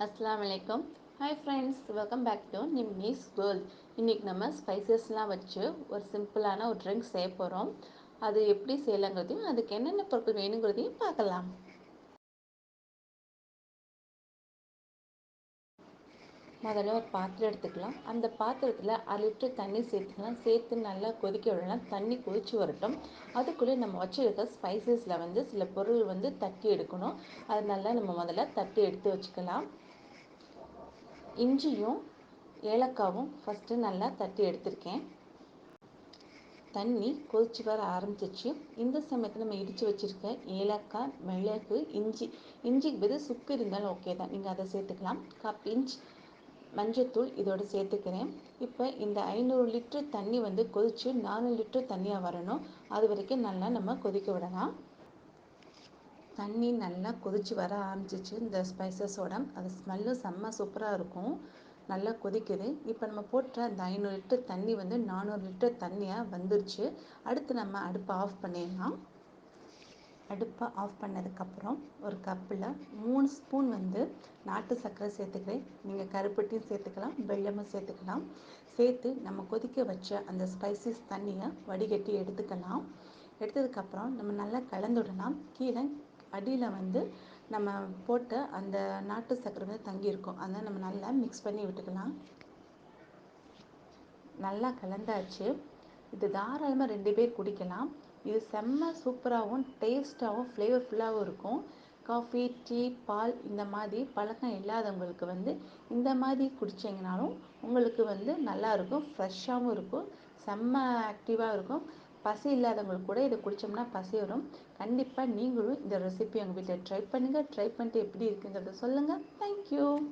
அஸ்ஸலாமு அலைக்கும். Hi friends, welcome back to Nimmi's world. இன்றைக்கி நம்ம ஸ்பைசஸ்லாம் வச்சு ஒரு சிம்பிளான ஒரு ட்ரிங்க் செய்ய போகிறோம். அது எப்படி செய்யலாங்கிறதையும் அதுக்கு என்னென்ன பொருட்கள் வேணுங்கிறதையும் பார்க்கலாம். முதல்ல ஒரு பாத்திரம் எடுத்துக்கலாம். அந்த பாத்திரத்தில் 1/2 லிட்டர் தண்ணி சேர்த்துக்கலாம். சேர்த்து நல்லா கொதிக்க விடலாம். தண்ணி கொதிச்சு வரட்டும். அதுக்குள்ளே நம்ம வச்சுருக்க ஸ்பைசஸில் சில பொருள் தட்டி எடுக்கணும். அது நல்லா நம்ம முதல்ல தட்டி எடுத்து வச்சுக்கலாம். இஞ்சியும் ஏலக்காவும் ஃபஸ்ட்டு நல்லா தட்டி எடுத்திருக்கேன். தண்ணி கொதிச்சு வர ஆரம்பிச்சிச்சு. இந்த சமயத்தில் நம்ம இடித்து வச்சுருக்க ஏலக்காய், மிளகு, இஞ்சிக்கு பதில் சுக்கு இருந்தாலும் ஓகே தான், நீங்கள் அதை சேர்த்துக்கலாம். 1/2 இன்ச் மஞ்சத்தூள் இதோடு சேர்த்துக்கிறேன். இப்போ இந்த 500 லிட்டர் தண்ணி கொதித்து 400 லிட்டர் தண்ணியாக வரணும். அது வரைக்கும் நல்லா நம்ம கொதிக்க விடலாம். தண்ணி நல்லா கொதித்து வர ஆரம்பிச்சிச்சு. இந்த ஸ்பைசஸோட அது ஸ்மெல்லும் செம்ம சூப்பராக இருக்கும். நல்லா கொதிக்குது. இப்போ நம்ம போட்ட அந்த 500 லிட்டர் தண்ணி 400 லிட்டர் தண்ணியாக வந்துருச்சு. அடுத்து நம்ம அடுப்பை ஆஃப் பண்ணிடலாம். அடுப்பை ஆஃப் பண்ணதுக்கப்புறம் ஒரு கப்பில் 3 ஸ்பூன் நாட்டு சர்க்கரை சேர்த்துக்கிறேன். நீங்கள் கருப்பட்டியும் சேர்த்துக்கலாம், வெல்லமும் சேர்த்துக்கலாம். சேர்த்து நம்ம கொதிக்க வச்ச அந்த ஸ்பைசஸ் தண்ணியை வடிகட்டி எடுத்துக்கலாம். எடுத்ததுக்கப்புறம் நம்ம நல்லா கலந்து விடலாம். கீழே அடியில் நம்ம போட்ட அந்த நாட்டு சர்க்கரை தங்கியிருக்கும். அதை நம்ம நல்லா மிக்ஸ் பண்ணி விட்டுக்கலாம். நல்லா கலந்தாச்சு. இது தாராளமாக 2 பேர் குடிக்கலாம். இது செம்ம சூப்பராகவும் டேஸ்ட்டாகவும் ஃப்ளேவர்ஃபுல்லாகவும் இருக்கும். காஃபி, டீ, பால் இந்த மாதிரி பழக்கம் இல்லாதவங்களுக்கு இந்த மாதிரி குடிச்சிங்கனாலும் உங்களுக்கு நல்லாயிருக்கும். ஃப்ரெஷ்ஷாகவும் இருக்கும், செம்ம ஆக்டிவாக இருக்கும். பசி இல்லாதவங்களுக்கு கூட இதை குடித்தோம்னா பசி வரும். கண்டிப்பாக நீங்களும் இந்த ரெசிபி உங்கள் வீட்டில் ட்ரை பண்ணுங்கள். ட்ரை பண்ணிட்டு எப்படி இருக்குங்கிறத சொல்லுங்கள். தேங்க்யூ.